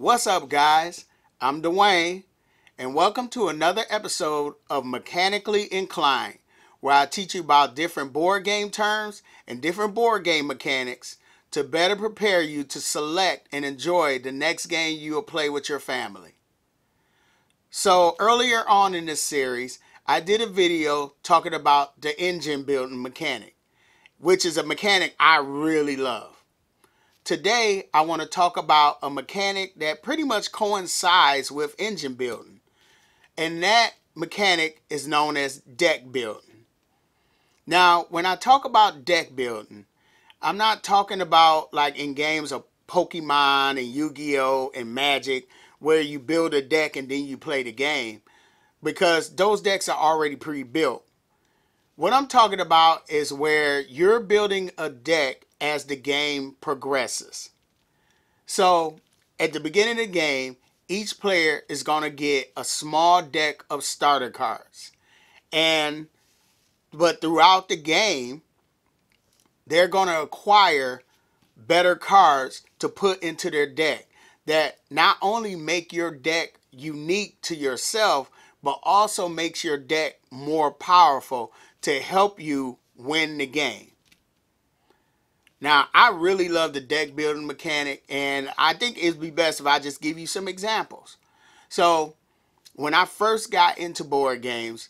What's up, guys? I'm Dwayne, and welcome to another episode of Mechanically Inclined, where I teach you about different board game terms and different board game mechanics to better prepare you to select and enjoy the next game you will play with your family. So earlier on in this series, I did a video talking about the engine building mechanic, which is a mechanic I really love. Today, I want to talk about a mechanic that pretty much coincides with engine building, and that mechanic is known as deck building. Now, when I talk about deck building, I'm not talking about like in games of Pokemon and Yu-Gi-Oh! And Magic, where you build a deck and then you play the game, because those decks are already pre-built. What I'm talking about is where you're building a deck as the game progresses. So at the beginning of the game, each player is going to get a small deck of starter cards. But throughout the game, they're going to acquire better cards to put into their deck that not only make your deck unique to yourself, but also makes your deck more powerful to help you win the game. Now, I really love the deck building mechanic, and I think it'd be best if I just give you some examples. So, when I first got into board games,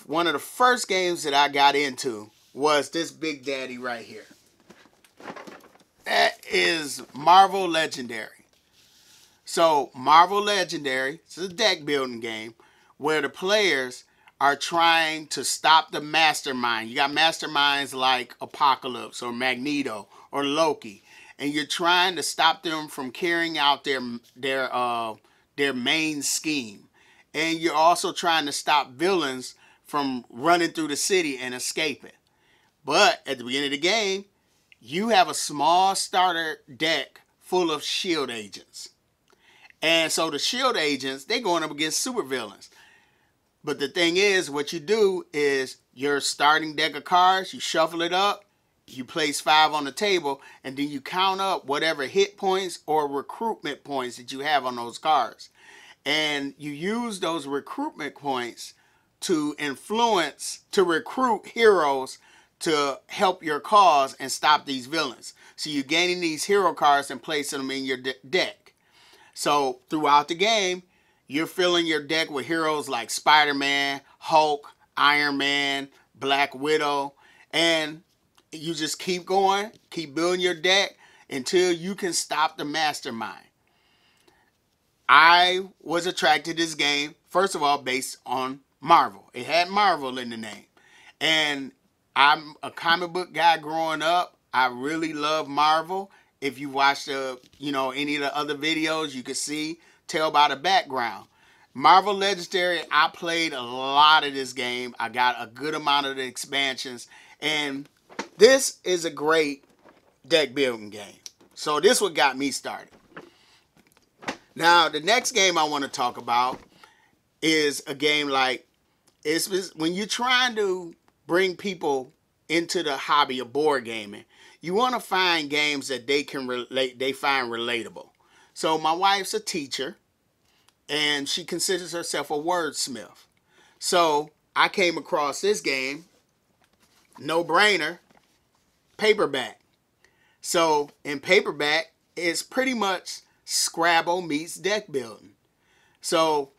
one of the first games that I got into was this Big Daddy right here. That is Marvel Legendary. So, Marvel Legendary is a deck building game where the players are trying to stop the mastermind. You got masterminds like Apocalypse or Magneto or Loki, and you're trying to stop them from carrying out their main scheme. And you're also trying to stop villains from running through the city and escaping. But at the beginning of the game, you have a small starter deck full of shield agents. And so the shield agents, they're going up against supervillains. But the thing is, what you do is your starting deck of cards, you shuffle it up, you place 5 on the table, and then you count up whatever hit points or recruitment points that you have on those cards. And you use those recruitment points to recruit heroes to help your cause and stop these villains. So you're gaining these hero cards and placing them in your deck. So throughout the game, you're filling your deck with heroes like Spider-Man, Hulk, Iron Man, Black Widow, and you just keep going, keep building your deck until you can stop the mastermind. I was attracted to this game, first of all, based on Marvel. It had Marvel in the name. And I'm a comic book guy growing up. I really love Marvel. If you watched any of the other videos, you could tell by the background. Marvel Legendary, I played a lot of this game. I got a good amount of the expansions. And this is a great deck building game. So this what got me started. Now, the next game I want to talk about is a game when you're trying to bring people into the hobby of board gaming, you want to find games that they find relatable. So my wife's a teacher, and she considers herself a wordsmith. So I came across this game, no brainer, Paperback. So in Paperback, it's pretty much Scrabble meets deck building. So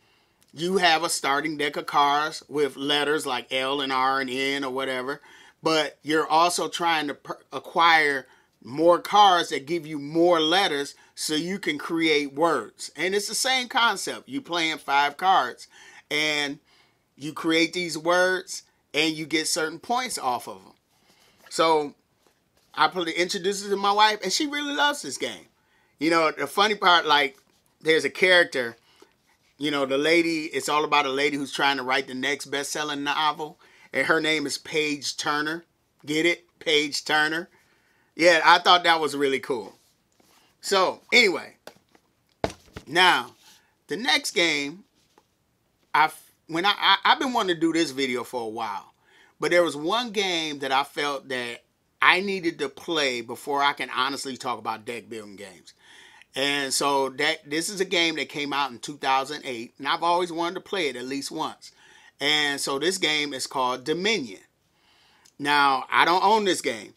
you have a starting deck of cards with letters like L and R and N or whatever, but you're also trying to acquire more cards that give you more letters so you can create words. And it's the same concept. You playing 5 cards and you create these words and you get certain points off of them. So I introduced it to my wife, and she really loves this game. You know, the funny part, there's a character, the lady, it's all about a lady who's trying to write the next best-selling novel, and her name is Paige Turner. Get it? Paige Turner. Yeah, I thought that was really cool. So, anyway, now, the next game, I've been wanting to do this video for a while, but there was one game that I felt that I needed to play before I can honestly talk about deck building games. And so this is a game that came out in 2008, and I've always wanted to play it at least once. And so this game is called Dominion. Now, I don't own this game,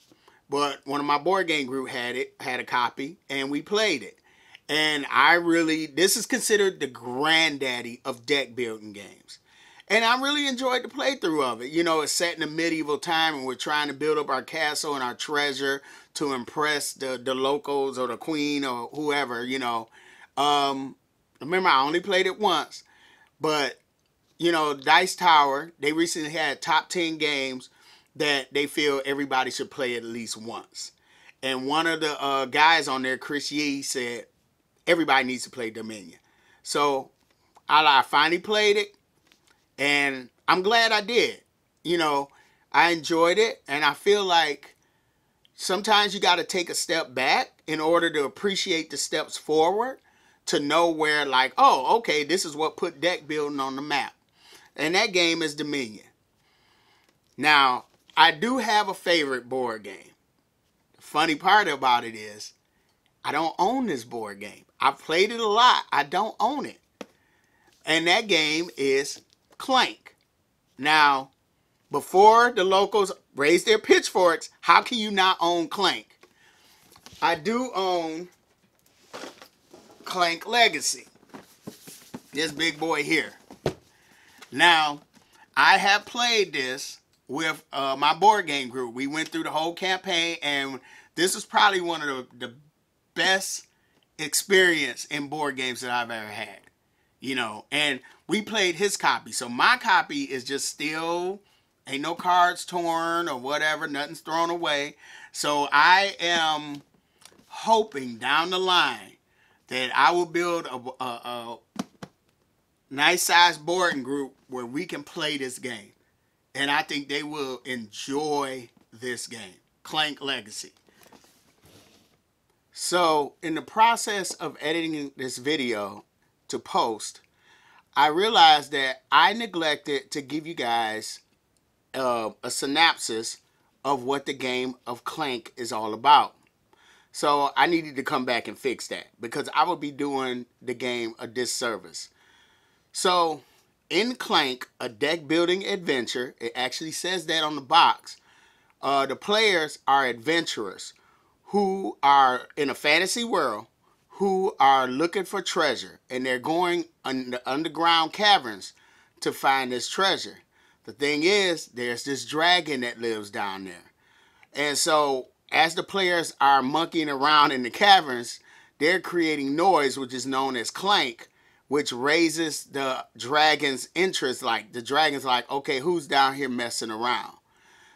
but one of my board game group had a copy, and we played it. And this is considered the granddaddy of deck building games. And I really enjoyed the playthrough of it. You know, it's set in a medieval time, and we're trying to build up our castle and our treasure to impress the locals or the queen or whoever, you know. Remember, I only played it once, but, you know, Dice Tower, they recently had top 10 games that they feel everybody should play at least once. And one of the guys on there, Chris Yee, said everybody needs to play Dominion. So I finally played it, and I'm glad I did. You know, I enjoyed it, and I feel like sometimes you got to take a step back in order to appreciate the steps forward, to know where, like, oh, okay, this is what put deck building on the map. And that game is Dominion. Now, I do have a favorite board game. The funny part about it is I don't own this board game. I've played it a lot. I don't own it. And that game is Clank. Now, before the locals raise their pitchforks, how can you not own Clank? I do own Clank Legacy. This big boy here. Now, I have played this with my board game group. We went through the whole campaign, and this is probably one of the best experience in board games that I've ever had. You know, and we played his copy. So my copy is just still, ain't no cards torn or whatever, nothing's thrown away. So I am hoping down the line that I will build a nice sized board group where we can play this game. And I think they will enjoy this game, Clank Legacy. So in the process of editing this video to post, I realized that I neglected to give you guys a synopsis of what the game of Clank is all about. So I needed to come back and fix that, because I would be doing the game a disservice. So in Clank, a deck building adventure, it actually says that on the box, the players are adventurers who are in a fantasy world, who are looking for treasure, and they're going in the underground caverns to find this treasure. The thing is, there's this dragon that lives down there. And so as the players are monkeying around in the caverns, they're creating noise, which is known as clank, which raises the dragon's interest. Like, the dragon's like, okay, who's down here messing around?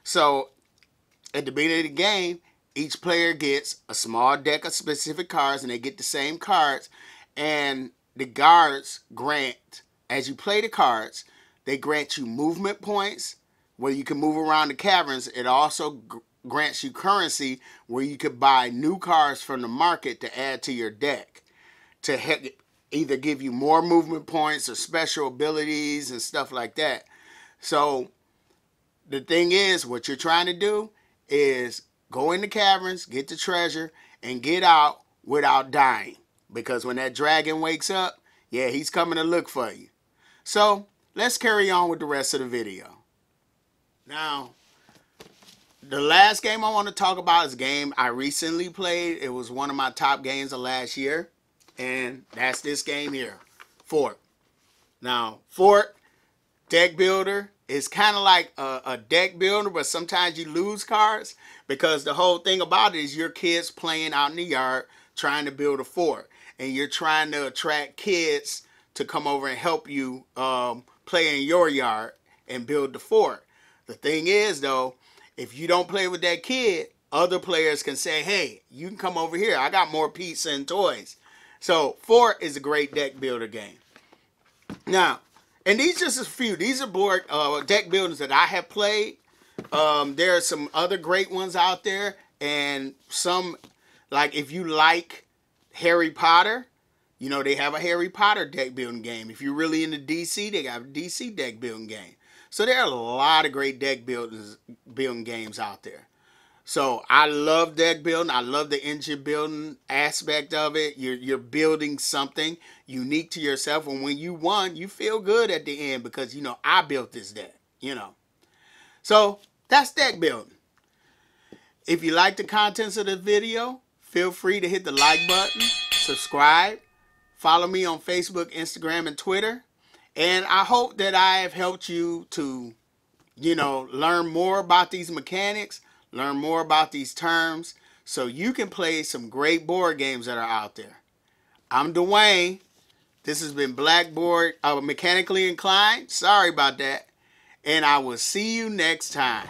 So at the beginning of the game, each player gets a small deck of specific cards, and they get the same cards. And the guards grant, as you play the cards, they grant you movement points where you can move around the caverns. It also grants you currency where you could buy new cards from the market to add to your deck to either give you more movement points or special abilities and stuff like that. So the thing is, what you're trying to do is go in the caverns, get the treasure, and get out without dying. Because when that dragon wakes up, yeah, he's coming to look for you. So let's carry on with the rest of the video. Now, the last game I want to talk about is a game I recently played. It was one of my top games of last year. And that's this game here, Fort. Now, Fort, deck builder, is kind of like a deck builder, but sometimes you lose cards, because the whole thing about it is your kids playing out in the yard trying to build a fort. And you're trying to attract kids to come over and help you play in your yard and build the fort. The thing is, though, if you don't play with that kid, other players can say, hey, you can come over here. I got more pizza and toys. So Fort is a great deck builder game. Now, and these just a few. These are board deck builders that I have played. There are some other great ones out there. And some, like if you like Harry Potter, you know, they have a Harry Potter deck building game. If you're really into DC, they got a DC deck building game. So there are a lot of great deck building games out there. So I love deck building. I love the engine building aspect of it. You're building something unique to yourself, and when you won, you feel good at the end because you know I built this deck. You know, so that's deck building. If you like the contents of the video, feel free to hit the like button, subscribe, follow me on Facebook, Instagram, and Twitter, and I hope that I have helped you to, you know, learn more about these mechanics, learn more about these terms, so you can play some great board games that are out there. I'm Dwayne. This has been Blackboard Mechanically Inclined. Sorry about that. And I will see you next time.